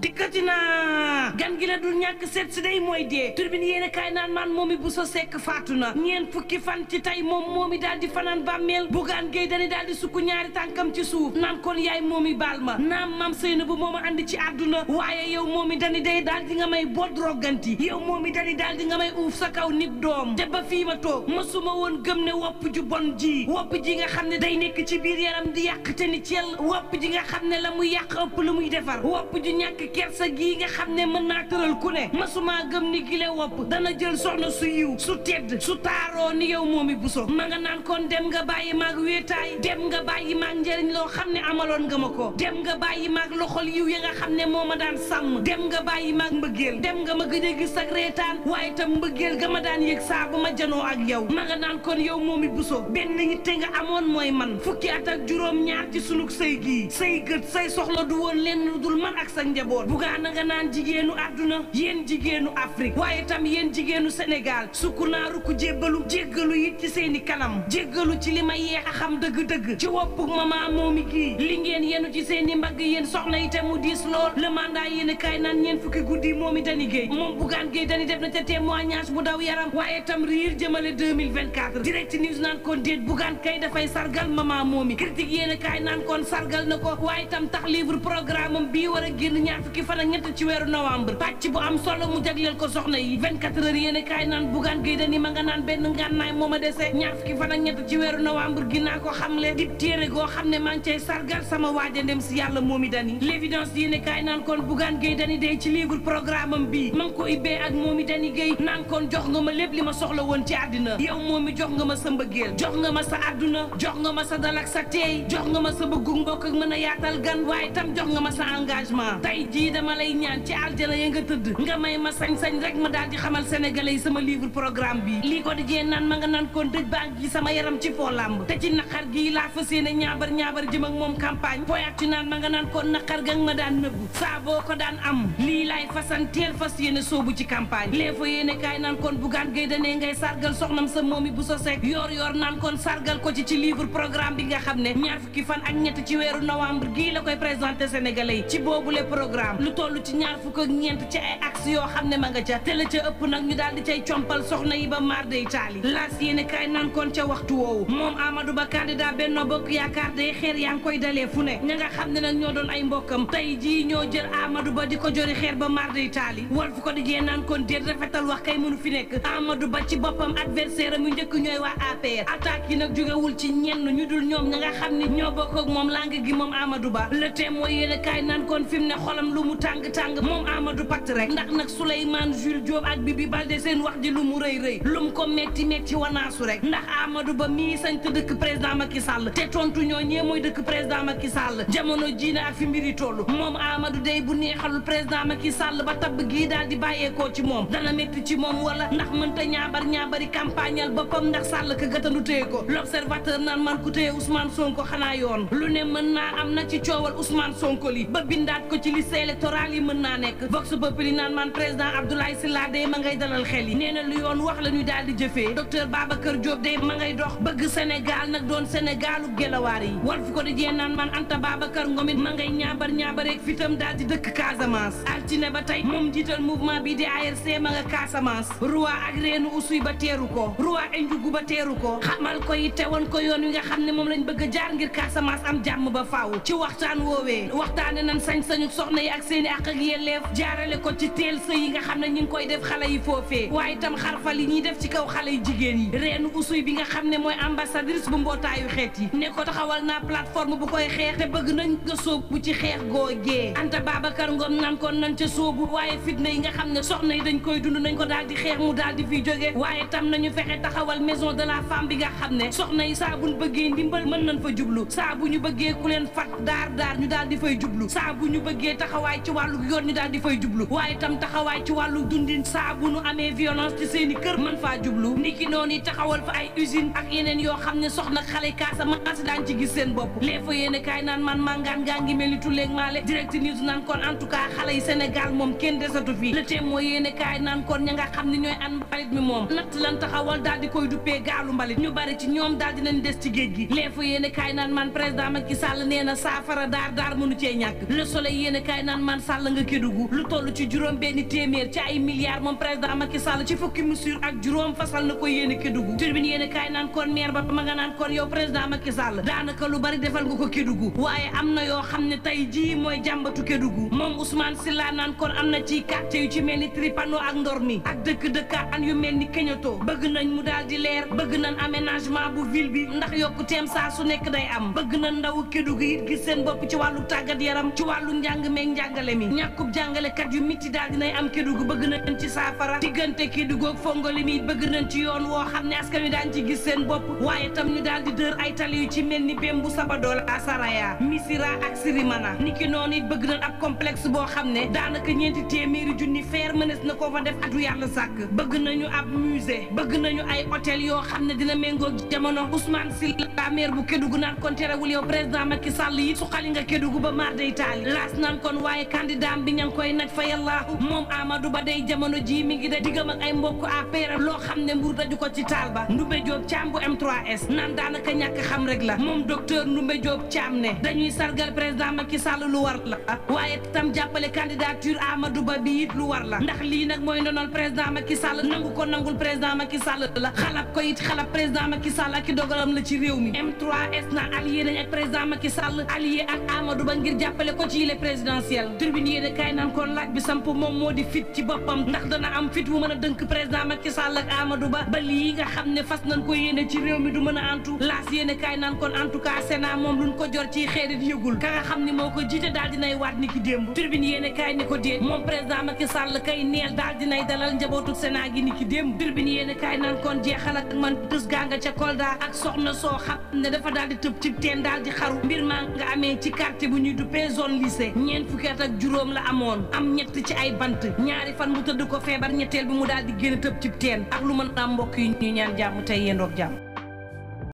dikkati naa gan gi la dul ñàkk seet si day mooy dee turbine yéene kaay naan man Momy Bousso Seck faatu na ñeent fukki fan ci tey moom daal di fanaan bàmmeel Bougane Gueye Dany daal di sukk ñaari tànkam ci suuf naan kon yaay Momy baal ma naam maam Seynabou moo ma andi ci àdduna waaye yow Momy Dany day daal di nga may boot roganti yow Momy Dany daal di nga may uuf sa kaw nib doom te ba fii ma toog mësuma woon gëm ne wopp ju bon ji wopp ji nga xam ne day nekk ci biir yaram di yàq te ni ciel wopp ji nga xam ne la muy yàq ëpp lu muy defar wopp ju ñàkk kersa gii nga xam ne mën naa tëral ku ne mësuma gëm ni gile wopp dana jël soxna su yiw su tedd su taaroo ni yow Momy Bousso ma nga naan kon dem nga bàyyi maag wéetaay dem nga bàyyi maag njëriñ loo xam ne amaloon nga ma ko dem nga bàyyi maag loxol yiw ya nga xam ne moo ma daan sàmm dem nga bàyyi maag mbëggeel dem nga ma gëj a gis ak reetaan waaye tam mbëggeel ga ma daan yëg saa bu ma janoo ak yow ma nga naan kon yow Momy Bousso benn yitte nga amoon mooy man fukki at ak juróom ñaar ci sunug sëy gii say gët say soxla du woon lenn lu dul man ak sa njaboot Bougane nga naan jigéenu àdduna yéen jigéenu Afrique waaye tam yéen jigéenu Sénégal sukku naa rukku jébbalu jéggalu it ci seeni kanam jéggalu ci li ma yeex a xam dëgg-dëgg ci woppuk mama Momy gii li ngeen yenu ci seeni mbagg yéen soxna itam mu diis lool le mandat yéen kaay naan ñeen fukki guddi Momy Dany Gueye moom Bougane Gueye Dany def na ca témoignage bu daw yaram waaye tam riir jëmale 2024 direct news naan kon déet Bougane kay dafay sargal mama Momy critique yéen kaay naan kon sargal na ko waaye tam tax livre programme am bii war a génn ñaar fukki fan ak ñett ci weeru novembre pàcc bu am solo mu jagleel ko soxna yi 24 heures yéen kaay naan Bougane Gueye Dany ma nga naan benn ngànnaay moo ma dese ñaar fukki fan ak ñett ci weeru novembre ginnaa ko xamle dib téere goo xam ne maa ngi cay sargal sama waaja ndem si yàlla Momy Dany l'évidence yéen kaay naan kon Bougane Gueye Dany day ci livre programme am bii ma ngi ko ibbee ak Momy Dany Gueye naan kon jox nga ma lépp li ma soxla woon ci àddina yow Momy jox nga ma sa mbëggeel jox nga ma sa àdduna jox nga ma sa dal ak sa teey jox nga ma sa bëggu mbokk ak mën a yaatal gan waaye tam jox nga ma sa engagement tey jii dama lay ñaan ci aljana ya nga tëdd nga may ma sañ-sañ rek ma daal di xamal sénégalais yi sama livre programme bi lii ko di jee naan ma nga naan kon dëj baa ngi sama yaram ci foo làmb te ci naqar gii laa fas yéene ñaabar jëm ak moom campagne poyaat ci naan ma nga naan kon naqar ga nga ma daan nëbbu saa boo ko daan am lii laay fasanteel fas yéene soobu ci campagne lee fa yéene kaay naan kon Bougane Gueye Dany ngay sargal soxnam sa Momy Bousso Seck yor naan kon sargal ko ci livre programme bi nga xam ne ñaar fukki fan ak ñett ci weeru novembre gii la koy présenté sénégalais yi ci boobule programme lu toll ci ñaar fukk ak ñeent ci ay axe yoo xam ne ma nga ca te la ca ëpp nag ñu daal di cay compal soxna yi ba maar day taali laas yéene kaay naan kon ca waxtu woowu moom Amadou Ba candidat Benno Bokk Yaakaar day xeer yaa ngi koy dalee fu ne ña nga xam ne nag ñoo doon ay mbokkam tey jii ñoo jël Amadou Ba di ko jori xeer ba maar day taali wal fu ko di jee naan kon déet rafetal wax kay mënu fi nekk Amadou Ba ci boppam adversaire am yu njëkk ñooy waa APR attaque yi nag jógewul ci ñenn ñu dul ñoom ña nga xam ne ñoo bokk ak moom langue gi moom Amadou Ba le Témoin yéene kaay naan kon fi mu ne xolam lu mu tàng moom Amadou patt rek ndax nag Souleymane Jules Diop ak Bibi Baldé seen wax ji lu mu rëy lu mu ko metti wanaasu rek ndax Amadou Ba mii sañ te dëkk président Macky Sall te tontu ñoo ñee mooy dëkk président Macky Sall jamono jii na ak fi mbiri tollu moom Amadou day bu neexalul président Macky Sall ba tabb gii daal di bàyyeekoo ci moom dana métti ci moom wala ndax mënta ñaabari campagnal boppam ndax Sall ka gëtandu téye ko l'observateur naan man ku téye Ousmane Sonko xanaa yoon lu ne mën naa am na ci coowal Ousmane Sonko li ba bindaat ko ci liste électorale yi mën naa nekk Vox Populi naan man président Abdoulaye Sylla day ma ngay dalal xel yi nee na lu yoon wax la ñu daal di jëfee docteur Babacar Diop day ma ngay dox bëgg Sénégal nag doon Sénégalu gelawaar yi Walf Quotidien naan man Anta Babacar Ngom it ma ngay ñaabareek fitam daal di dëkk Casamance altine ba tey moom jiital mouvement bi di ARC ma nga Casamance roi ak reenu usuy ba teeru ko roi enjugu ba teeru ko xamal ko it tewoon ko yoon wi nga xam ne moom lañ bëgg a jaar ngir Casamance am jàmm ba faaw ci waxtaan woowee waxtaane nan sañ-sañu soxna yi ak seeni àq ak yelleef jaarale ko ci teel sëy yi nga xam ne ñi ngi koy def xale yi foofee waaye itam xarfal yi ñuy def ci kaw xale yi jigéen yi reenu usuy bi nga xam ne mooy ambassadrice bu mbootaayu xeet yi ne ko taxawal naa plateforme bu koy xeex te bëgg nañ nga sóobu ci xeex googee Anta Babacar Ngom nan ko nan ca sóobu waaye fitna yi nga xam ne soxna yi dañ koy dund nañ ko daal di xeex mu daal di fiy jóge waaye tam nañu fexe taxawal maison de la femme bi nga xam ne soxna yi saa buñ bëggee ndimbal mën nañ fa jublu saa bu ñu bëggee ku leen fat daar ñu daal di fay jublu saa bu ñu bëggee taxawaay ci wàllu yoon ñu daal di fay jublu waaye tam taxawaay ci wàllu dundin saa bu nu amee violence ci seeni kër mën faa jublu ndiki noonu taxawal fa ay usine ak yeneen yoo xam ne soxna xale Casamance daan ci gis seen bopp les fa yéene kaay naan man mangaan gaa ngi mel ni tulleeg maale direct news naan kon en tout cas xale yi Sénégal moom kenn desatu fii le Témoin yéene kaay naan kon ña nga xam ne ñooy an mbalit mi moom natt lan taxawal daal di koy duppee gaalu mbalit ñu bari ci ñoom daal dinañ des ci géej gi les fa yéene kaay naan man président Macky Sall nee na saafara daar mënu cee ñàkk le soleil yéene kaay naan man Sall nga Kédougou lu toll ci juróom benn téeméer ci ay milliards moom président Macky Sall ci fukki mesure ak juróom fasal na ko yéene Kédougou turbine yéene kaay naan kon maire ba ma nga naan kon yow président Macky Sall daanaka lu bari defal nga ko Kédougou waaye am na yoo xam ne tey jii mooy jàmbatu Kédougou moom Ousmane Sylla naan kon am na ci quartier yu ci mel ni Tripano ak Ndormi ak dëkk-dëkkaan yu mel ni Keñoto bëgg nañ mu daal di leer bëgg nañ aménagement bu ville bi ndax yokkuteem saa su nekk day am bëgg nañ ndawu Kédougou it gis seen bopp ci wàllu tàggat yaram ci wàllu njàng meeg njàngale mi ñàkkub jàngalekat yu mitti daal dinay am Kédougou bëgg nañ ci saafara diggante Kédougou ak Fongolimi bëgg nañ ci yoon woo xam ne askan wi daan ci gis seen bopp waaye tam ñu daal di dër ay tali yu ci mel ni Bembu Sabadola Saraya Missirah ak Sirimana niki noonu it bëgg nañ ab complexe boo xam ne daanaka ñeenti téeméeri junni feer mënees na ko fa def atu yàlla sàkk bëgg nañu ab musée bëgg nañu ay hôtel yoo xam ne dina méngoo jamono Ousmane Sylla maire bu Kédougou naan kon terewul yow président Macky Sall yi suqali nga Kédougou ba maar day taali laas naan kon waaye candidat bi ña ngi koy naj fa yàllaahu moom Amadou Ba day jamono ji mi ngi da diggam ak ay mbokk APR loo xam ne mbur daju ko ci taal ba Ndoumbé Diop Thiam bu M3S naan daanaka ñàkk xam rek la moom docteur Ndoumbé Diop Thiam ne dañuy sargal président Macky Sall lu war la waaye tam jàppale candidature Amadou Ba bi it lu war la ndax lii nag mooy ndonal président Macky Sall nangu ko nangul président Macky Sall la xalab ko it xalab président Macky Sall ak i dogalam la ci réew mi M3S na allié nañ ak président Macky Sall allié ak Amadou Ba ngir jàppale ko ci yile présidentielle tribune yéene kaay naan kon laaj bi samp moom moo di fit ci boppam ndax dana am fit wu mën a dënk président Macky Sall ak Amadou Ba ba lii nga xam ne fas nañ ko yéene ci réew mi du mën a antu laas yéene kaay naan kon en tout cas Sénat moom luñ ko jor ci xeerit yëgul ka nga xam ne moo ko jiite daal dinay waat ni ki démb tribune yéene kaay ni ko déet moom président Macky Sall kay neel daal dinay dalal njabootu Sénat gi ni ki démb tribune yéene kaay naan kon jeexal ak man tës gaa nga ca Kolda ak soxna soo xam ne dafa daal di tëb ci teen daal di xaru mbir maa nga amee ci quartier bu ñuy duppee zone lycée ñeent fukki at ak juróom la amoon am ñett ci ay bant ñaari fan mu tëdd ko feebar ñetteel bi mu daal di génn tëb ci teen ak lu mën a mbokk yi ñu ñaan jàmm tey yendoog jàmm